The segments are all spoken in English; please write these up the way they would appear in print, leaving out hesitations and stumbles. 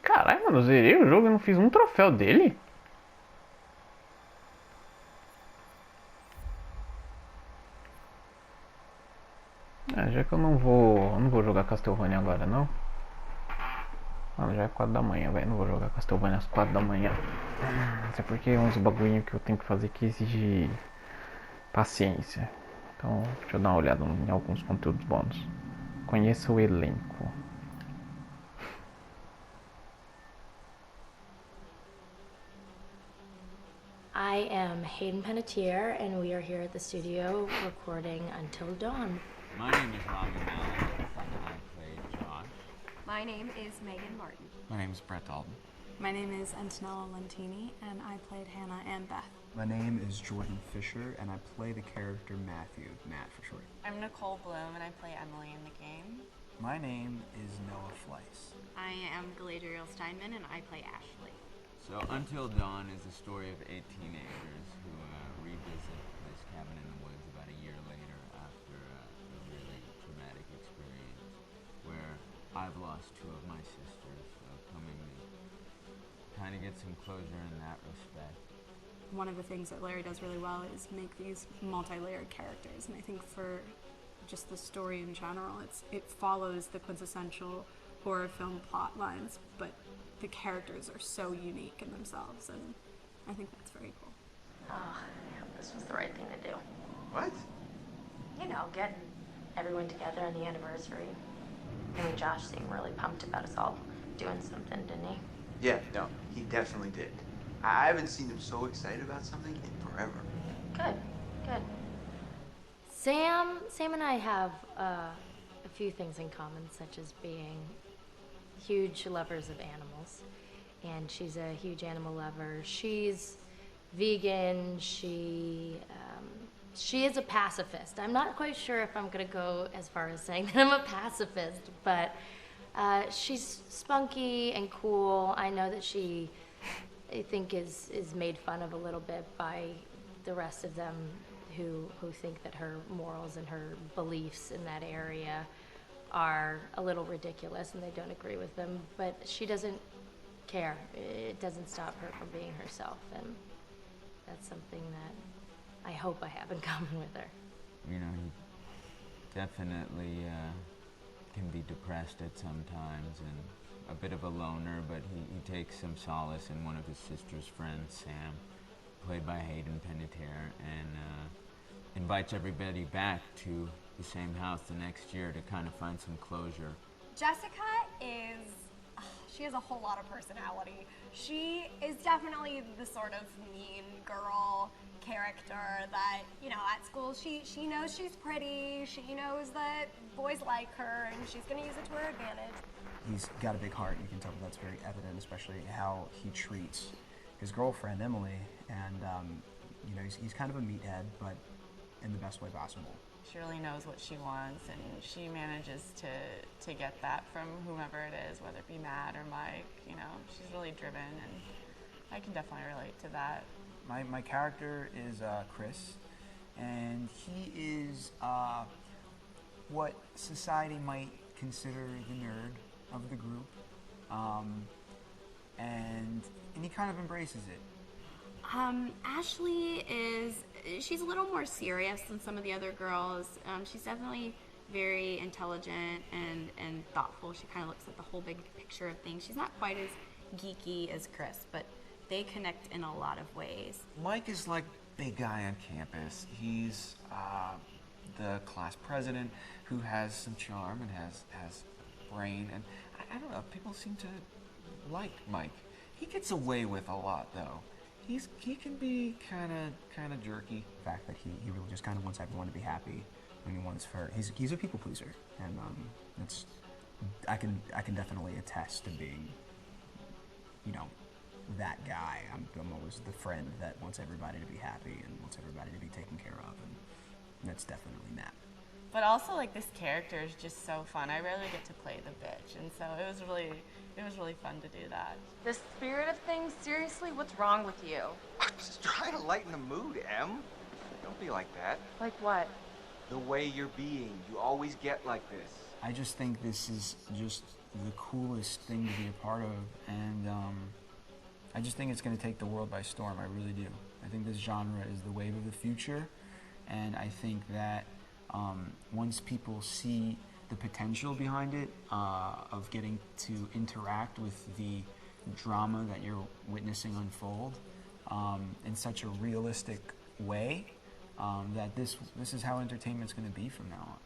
Caralho, mano, eu zerei o jogo e não fiz um troféu dele. Ah, já que eu não vou jogar Castlevania agora, não. Mano, já é 4 da manhã, velho. Não vou jogar Castlevania às 4 da manhã. Até porque é uns bagulho que eu tenho que fazer que exige paciência. Então, deixa eu dar uma olhada em alguns conteúdos bônus. Conheça o elenco. I am Hayden Panettiere, and we are here at the studio recording Until Dawn. My name is Rami Malek, and I play Josh. My name is Megan Martin. My name is Brett Dalton. My name is Antonella Lentini, and I played Hannah and Beth. My name is Jordan Fisher, and I play the character Matthew, Matt for short. I'm Nicole Bloom, and I play Emily in the game. My name is Noah Fleiss. I am Galadriel Steinman, and I play Ashley. So, Until Dawn is the story of 8 teenagers who revisit this cabin in the woods about a year later after a really traumatic experience where I've lost 2 of my sisters, so coming to kind of get some closure in that respect. One of the things that Larry does really well is make these multi-layered characters, and I think for just the story in general, it follows the quintessential horror film plot lines, but the characters are so unique in themselves, and I think that's very cool. Oh, yeah, this was the right thing to do. What? You know, getting everyone together on the anniversary. I mean, Josh seemed really pumped about us all doing something, didn't he? Yeah, no, he definitely did. I haven't seen him so excited about something in forever. Good, good. Sam and I have a few things in common, such as being huge lovers of animals, and she's a huge animal lover. She's vegan. She is a pacifist. I'm not quite sure if I'm gonna go as far as saying that I'm a pacifist, but she's spunky and cool. I know that she, I think, is made fun of a little bit by the rest of them who think that her morals and her beliefs in that area are a little ridiculous and they don't agree with them, but she doesn't care. It doesn't stop her from being herself, and that's something that I hope I have in common with her. You know, he definitely can be depressed at some times and a bit of a loner, but he takes some solace in one of his sister's friends, Sam, played by Hayden Panettiere, and invites everybody back to the same house the next year to kind of find some closure. Jessica she has a whole lot of personality. She is definitely the sort of mean girl character that, you know, at school she knows she's pretty, she knows that boys like her, and she's gonna use it to her advantage. He's got a big heart. You can tell that's very evident, especially how he treats his girlfriend, Emily, and, you know, he's kind of a meathead, but in the best way possible. She really knows what she wants, and she manages to get that from whomever it is, whether it be Matt or Mike. You know, she's really driven, and I can definitely relate to that. My character is Chris, and he is what society might consider the nerd of the group, and he kind of embraces it. Ashley she's a little more serious than some of the other girls. She's definitely very intelligent and thoughtful. She kind of looks at the whole big picture of things. She's not quite as geeky as Chris, but they connect in a lot of ways. Mike is like big guy on campus. He's the class president who has some charm and has brain, and I don't know, people seem to like Mike. He gets away with a lot though. He can be kind of jerky. The fact that he really just kind of wants everyone to be happy, and he's a people pleaser, and it's I can definitely attest to being, you know, that guy. I'm always the friend that wants everybody to be happy and wants everybody to be taken care of, and that's definitely Matt. But also, like, this character is just so fun. I rarely get to play the bitch, and so it was really fun to do that. The spirit of things? Seriously, what's wrong with you? I'm just trying to lighten the mood, Em. Don't be like that. Like what? The way you're being. You always get like this. I just think this is just the coolest thing to be a part of, and I just think it's going to take the world by storm. I really do. I think this genre is the wave of the future, and I think that once people see the potential behind it, of getting to interact with the drama that you're witnessing unfold in such a realistic way, that this is how entertainment's going to be from now on.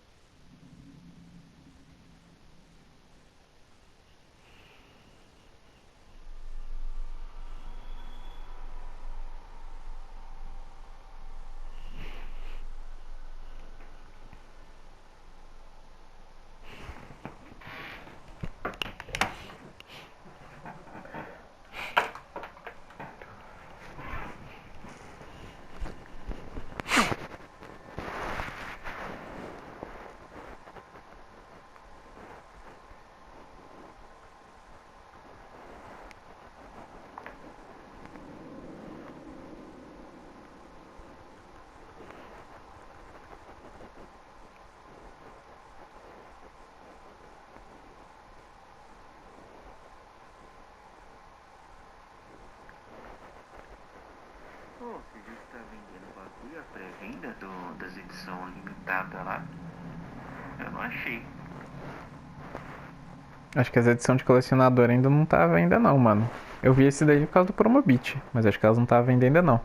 Pô, você disse que tá vendendo bagulho, a pré-venda das edições limitadas lá. Eu não achei. Acho que as edições de colecionador ainda não tá à venda não, mano. Eu vi esse daí por causa do Promobit, mas acho que elas não tá à venda ainda não.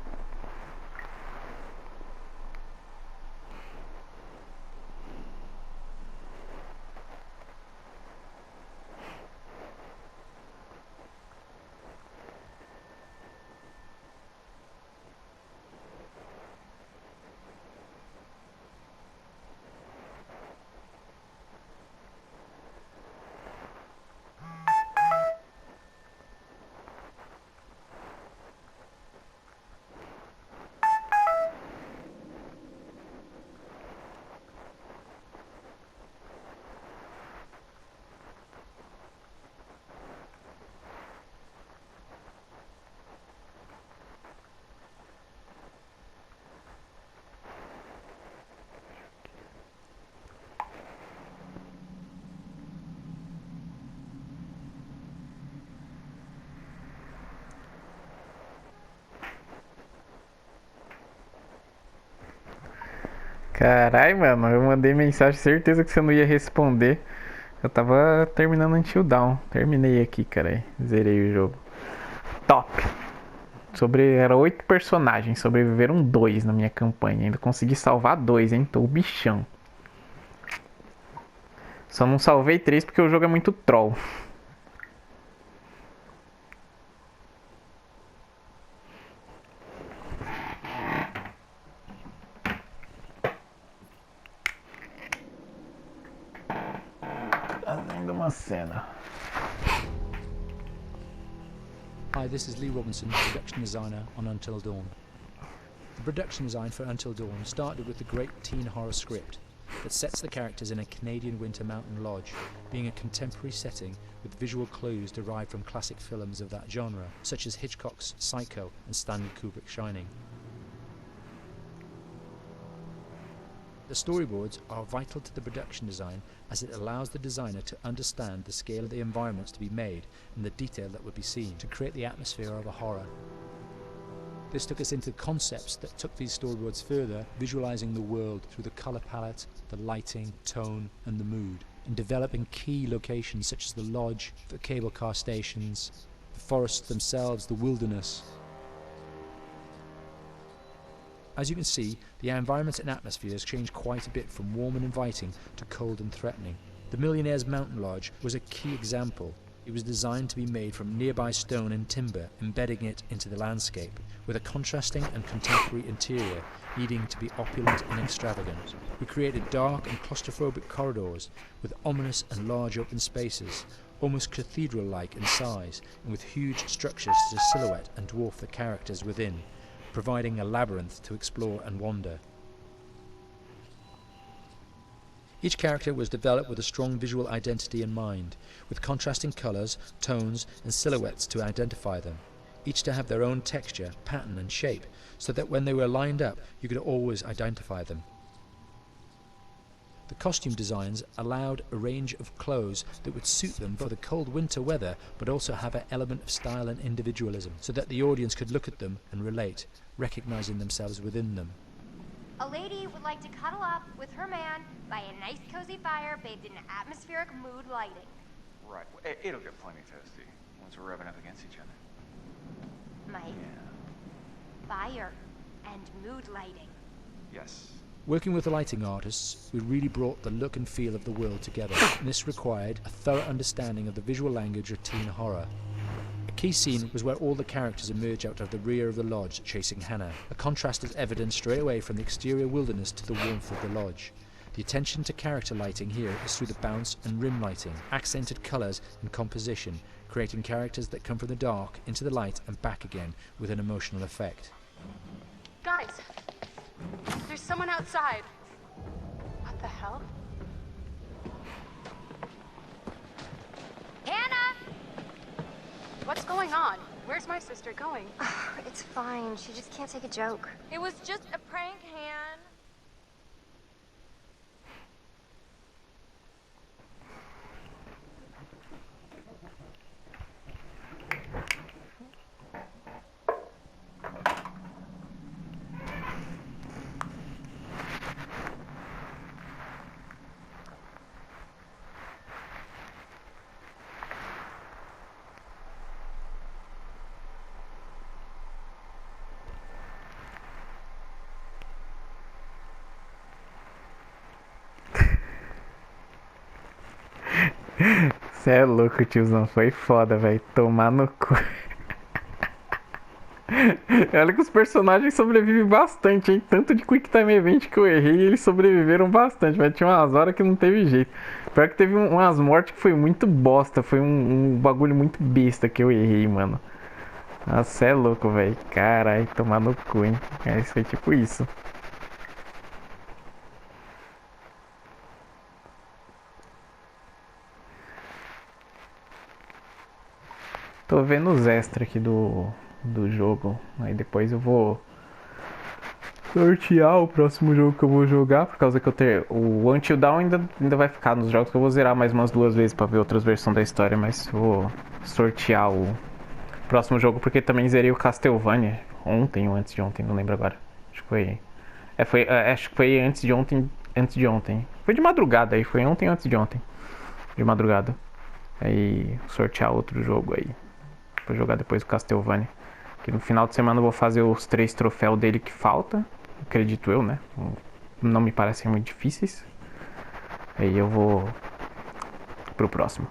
Carai, mano, eu mandei mensagem, certeza que você não ia responder. Eu tava terminando Until Dawn. Terminei aqui, cara. Zerei o jogo. Top! Era 8 personagens, sobreviveram 2 na minha campanha. Ainda consegui salvar 2, hein? Tô o bichão. Só não salvei 3 porque o jogo é muito troll. Fazendo uma cena. Hi, this is Lee Robinson, production designer on Until Dawn. The production design for Until Dawn started with the great teen horror script that sets the characters in a Canadian winter mountain lodge, being a contemporary setting with visual clues derived from classic films of that genre, such as Hitchcock's Psycho and Stanley Kubrick's Shining. The storyboards are vital to the production design as it allows the designer to understand the scale of the environments to be made and the detail that would be seen to create the atmosphere of a horror. This took us into concepts that took these storyboards further, visualizing the world through the color palette, the lighting, tone and the mood, and developing key locations such as the lodge, the cable car stations, the forests themselves, the wilderness. As you can see, the environments and atmospheres changed quite a bit from warm and inviting to cold and threatening. The Millionaire's Mountain Lodge was a key example. It was designed to be made from nearby stone and timber, embedding it into the landscape, with a contrasting and contemporary interior needing to be opulent and extravagant. We created dark and claustrophobic corridors with ominous and large open spaces, almost cathedral-like in size, and with huge structures to silhouette and dwarf the characters within, providing a labyrinth to explore and wander. Each character was developed with a strong visual identity in mind, with contrasting colours, tones and silhouettes to identify them, each to have their own texture, pattern and shape, so that when they were lined up you could always identify them. The costume designs allowed a range of clothes that would suit them for the cold winter weather, but also have an element of style and individualism, so that the audience could look at them and relate, recognizing themselves within them. A lady would like to cuddle up with her man by a nice cozy fire bathed in atmospheric mood lighting. Right. It'll get plenty toasty once we're rubbing up against each other. Mike. Fire and mood lighting. Yes. Working with the lighting artists, we really brought the look and feel of the world together, and this required a thorough understanding of the visual language of teen horror. A key scene was where all the characters emerge out of the rear of the lodge chasing Hannah. A contrast is evident straight away from the exterior wilderness to the warmth of the lodge. The attention to character lighting here is through the bounce and rim lighting, accented colours and composition, creating characters that come from the dark into the light and back again with an emotional effect. Guys, there's someone outside. What the hell? Hannah! What's going on? Where's my sister going? It's fine. She just can't take a joke. It was just a prank, Han. Cê é louco, tiozão. Foi foda, velho. Tomar no cu. Olha que os personagens sobrevivem bastante, hein? Tanto de Quick Time Event que eu errei, eles sobreviveram bastante. Mas tinha umas horas que não teve jeito. Pior que teve umas mortes que foi muito bosta. Foi um bagulho muito besta que eu errei, mano. Nossa, cê é louco, velho. Caralho, tomar no cu, hein? Isso foi tipo isso. Tô vendo os extras aqui do jogo. Aí depois eu vou sortear o próximo jogo que eu vou jogar. Por causa que o Until Dawn ainda vai ficar nos jogos que eu vou zerar mais umas 2 vezes pra ver outras versões da história. Mas vou sortear o próximo jogo porque também zerei o Castlevania ontem ou antes de ontem, não lembro agora. Acho que foi. Acho que foi antes de ontem. Antes de ontem. Foi de madrugada aí, foi ontem ou antes de ontem. De madrugada. Aí sortear outro jogo aí. Vou jogar depois o Castlevania. Que no final de semana eu vou fazer os 3 troféus dele que falta. Acredito eu, né? Não me parecem muito difíceis. Aí eu vou pro próximo.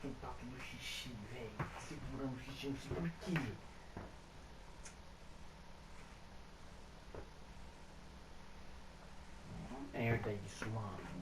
tem toque no xixi, velho. Segurando o xixi, não sei por quê. Merda isso, mano.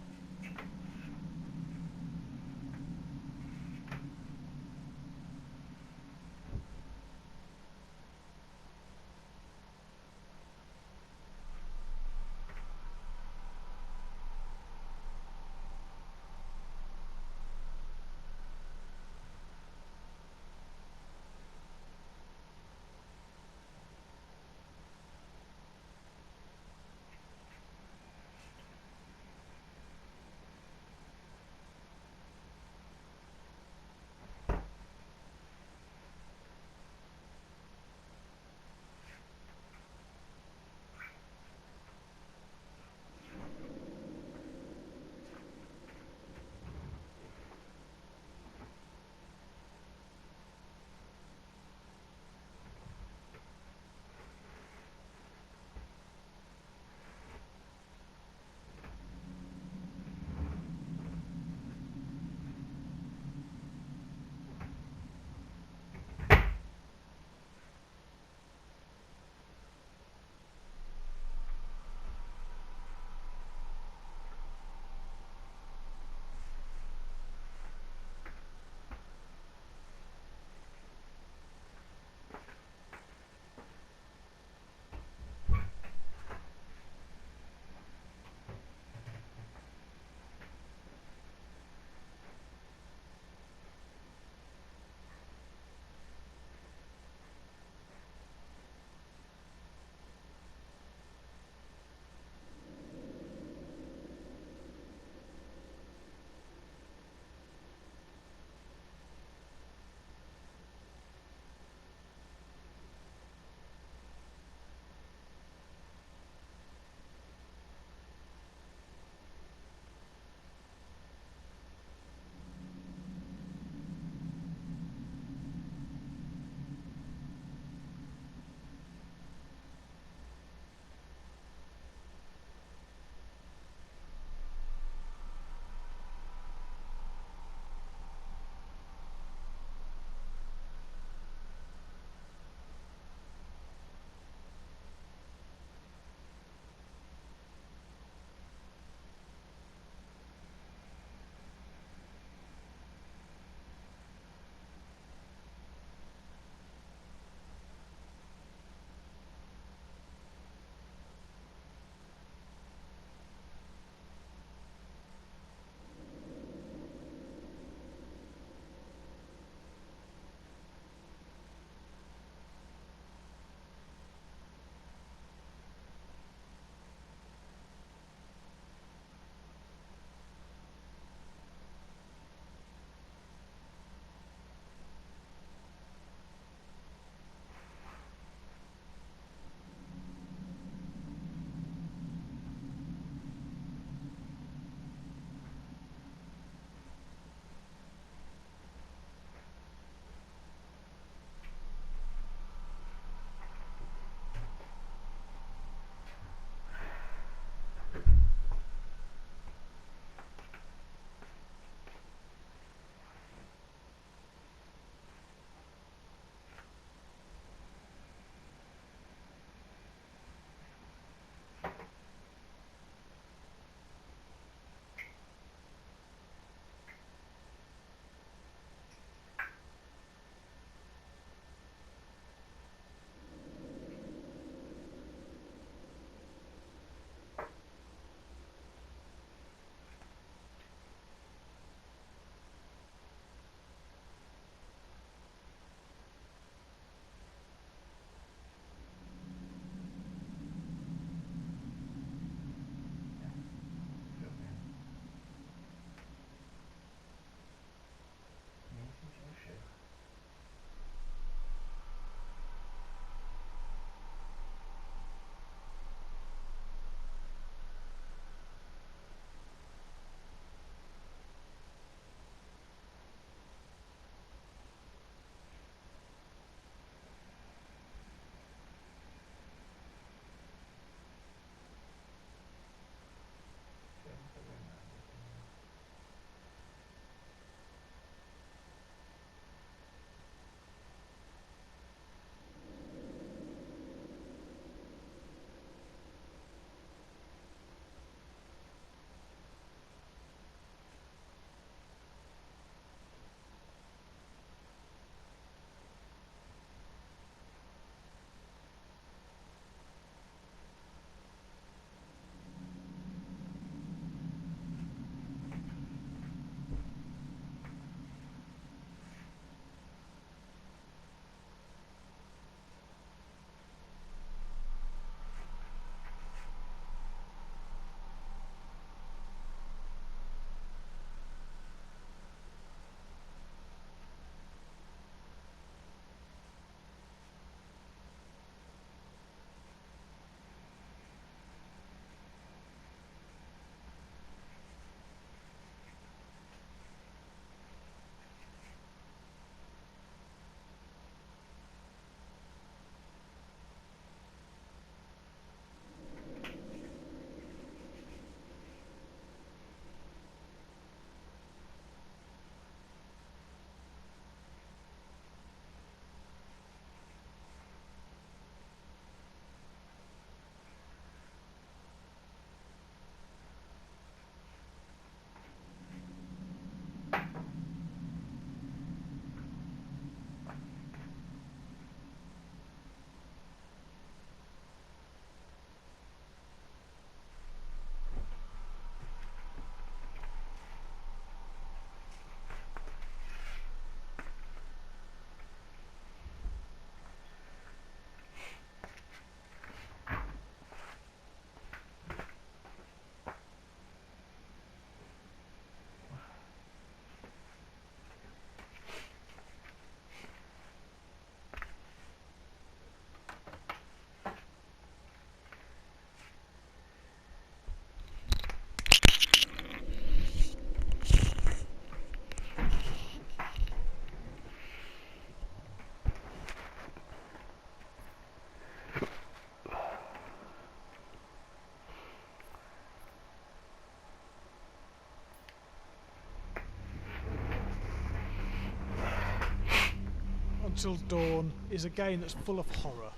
Till Dawn is a game that's full of horror.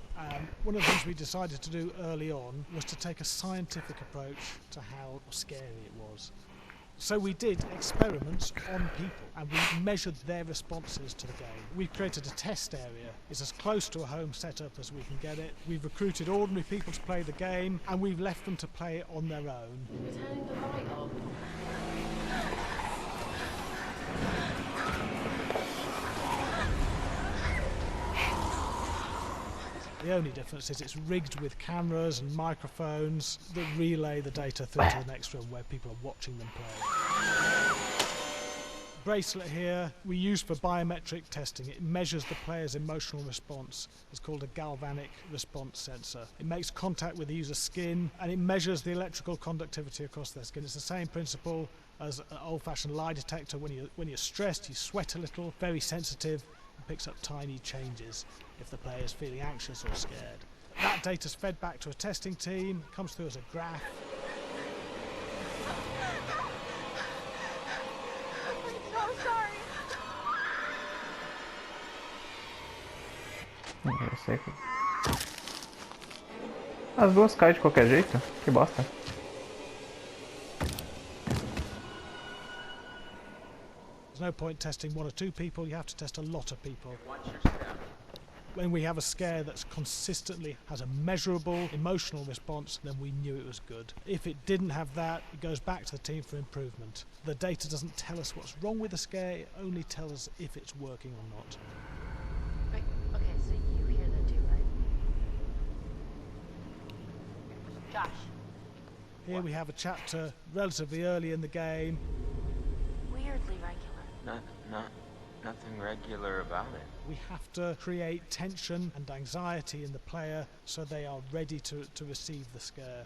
One of the things we decided to do early on was to take a scientific approach to how scary it was. So we did experiments on people and we measured their responses to the game. We've created a test area. It's as close to a home setup as we can get it. We've recruited ordinary people to play the game and we've left them to play it on their own. We're turning the light off. The only difference is it's rigged with cameras and microphones that relay the data through to the next room where people are watching them play. Bracelet here we use for biometric testing. It measures the player's emotional response. It's called a galvanic response sensor. It makes contact with the user's skin and it measures the electrical conductivity across their skin. It's the same principle as an old-fashioned lie detector. When you're stressed, you sweat a little, very sensitive, and picks up tiny changes if the player is feeling anxious or scared. That data's fed back to a testing team, comes through as a graph. I'm so sorry. Eu sei que... As duas caem de qualquer jeito. Que bosta. There's no point testing one or two people, you have to test a lot of people. When we have a scare that's consistently has a measurable emotional response, then we knew it was good. If it didn't have that, it goes back to the team for improvement. The data doesn't tell us what's wrong with the scare, it only tells us if it's working or not. Wait, okay, so you hear that too, right? Josh. Here we have a chapter relatively early in the game. Weirdly regular. Nothing regular about it. We have to create tension and anxiety in the player so they are ready to receive the scare.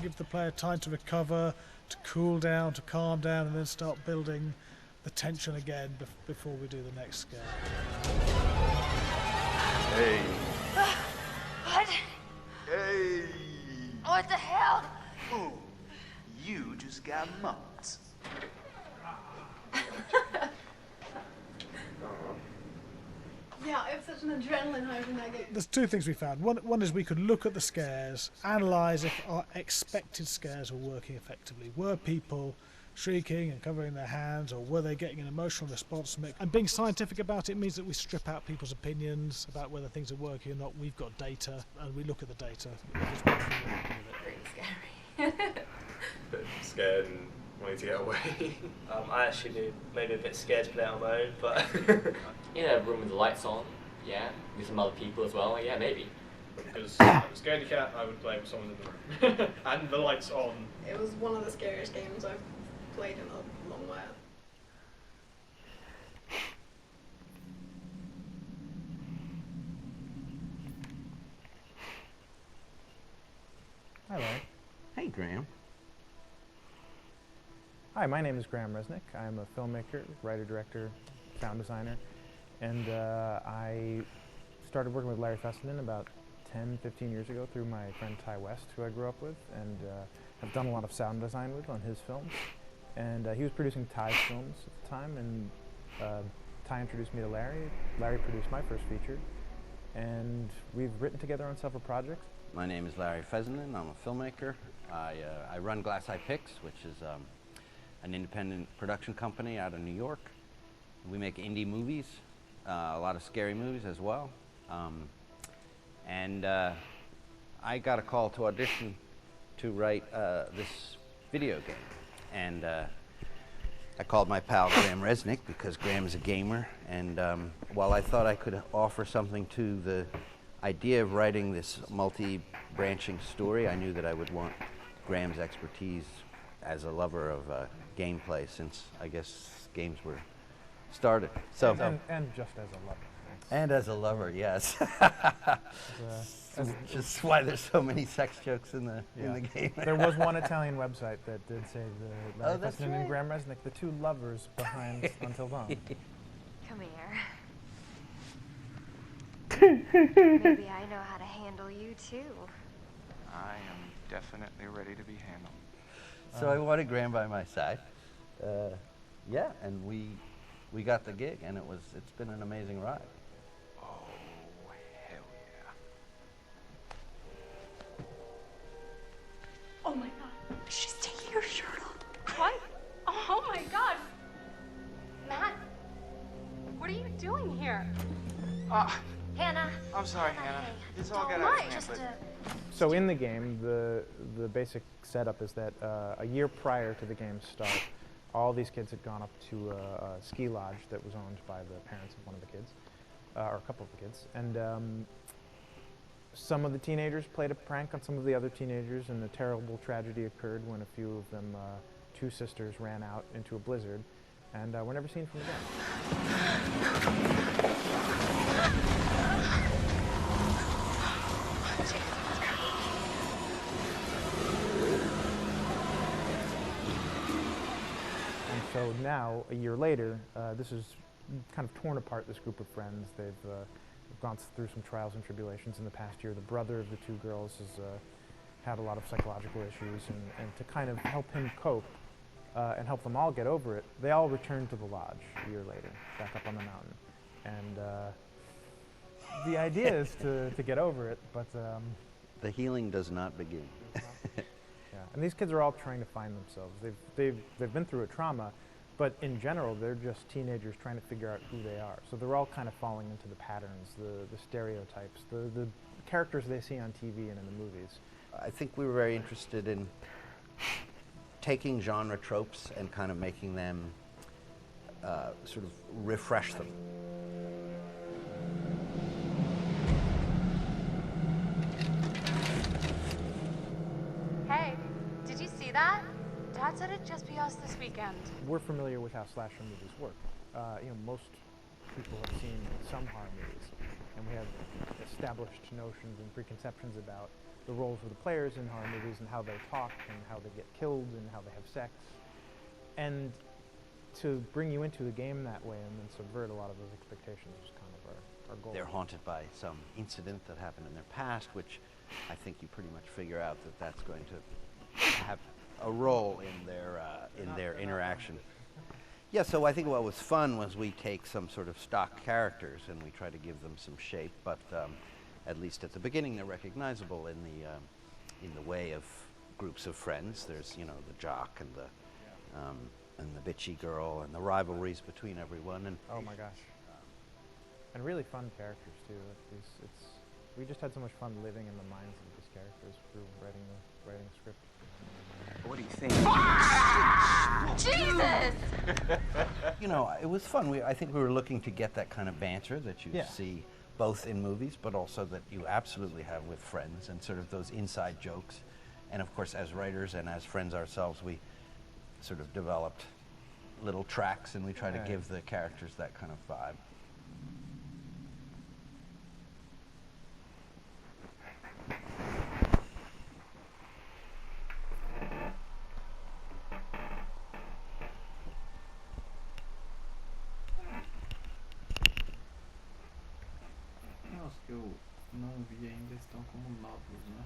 Give the player time to recover, to cool down, to calm down, and then start building the tension again before we do the next scare. Hey. What? Hey! What the hell? Ooh, you just got mugged. Yeah, I have such an adrenaline high from that game. There's two things we found. One is we could look at the scares, analyse if our expected scares were working effectively. Were people shrieking and covering their hands, or were they getting an emotional response? And being scientific about it means that we strip out people's opinions about whether things are working or not. We've got data, and we look at the data. Pretty scary. Scared and wanting to get away. I actually do. Maybe a bit scared to play on my own, but... In a room with the lights on, yeah, with some other people as well, yeah, maybe. Because I'm a scaredy cat, I would play with someone in the room. And the lights on. It was one of the scariest games I've played in a long while. Hi, Larry. Hey, Graham. Hi, my name is Graham Resnick. I'm a filmmaker, writer, director, sound designer, and I started working with Larry Fessenden about 10, 15 years ago through my friend Ty West, who I grew up with, and have done a lot of sound design with on his films. And he was producing Ty's films at the time, and Ty introduced me to Larry. Larry produced my first feature, and we've written together on several projects. My name is Larry Fessenden. I'm a filmmaker. I run Glass Eye Pix, which is an independent production company out of New York. We make indie movies, a lot of scary movies as well. And I got a call to audition to write this video game. And I called my pal Graham Resnick because Graham is a gamer. And while I thought I could offer something to the idea of writing this multi-branching story, I knew that I would want Graham's expertise as a lover of gameplay, since I guess games were started. So and just as a lover. And as a lover, yes. as- Which is why there's so many sex jokes in the game. There was one Italian website that did say the Larry Oh, that's Fessenden and right. Graham Resnick, the two lovers behind Until Dawn. Come here. Maybe I know how to handle you too. I am definitely ready to be handled. So I wanted Graham by my side. Yeah, and we got the gig, and it's been an amazing ride. Oh, hell yeah. Oh my god, she's taking her shirt off. What? Oh my god. Matt, what are you doing here? Hannah. I'm sorry, Hannah. This all got Don't out of mind, hand, just but So in the game, the basic setup is that a year prior to the game's start, all these kids had gone up to a ski lodge that was owned by the parents of one of the kids, or a couple of the kids, and some of the teenagers played a prank on some of the other teenagers, and a terrible tragedy occurred when a few of them, two sisters, ran out into a blizzard, and were never seen from again. And so now, a year later, this is kind of torn apart this group of friends. They've gone through some trials and tribulations in the past year. The brother of the two girls has had a lot of psychological issues, and to kind of help him cope and help them all get over it, they all returned to the lodge a year later, back up on the mountain. And the idea is to get over it, but The healing does not begin. yeah, and these kids are all trying to find themselves. They've been through a trauma, but in general, they're just teenagers trying to figure out who they are. So they're all kind of falling into the patterns, the stereotypes, the characters they see on TV and in the movies. I think we were very interested in taking genre tropes and kind of making them sort of refresh them. Hey, did you see that? Dad said it'd just be us this weekend. We're familiar with how slasher movies work. Most people have seen some horror movies, and we have established notions and preconceptions about the roles of the players in horror movies and how they talk and how they get killed and how they have sex. And to bring you into the game that way and then subvert a lot of those expectations is kind of our goal. They're haunted by some incident that happened in their past, which I think you pretty much figure out that that's going to have a role in their interaction. Yeah, so I think what was fun was we take some sort of stock characters and we try to give them some shape, but at least at the beginning they're recognizable in the way of groups of friends. There's the jock and the bitchy girl and the rivalries between everyone. And oh my gosh, and really fun characters too. We just had so much fun living in the minds of these characters through writing the script. What do you think? Jesus! It was fun. I think we were looking to get that kind of banter that you Yeah. see both in movies, but also that you absolutely have with friends, and sort of those inside jokes. And of course, as writers and as friends ourselves, we sort of developed little tracks, and we try to give the characters that kind of vibe. Os que eu não vi ainda estão como novos, né?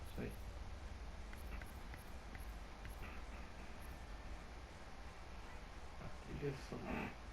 Isso aí. A trilha sonora.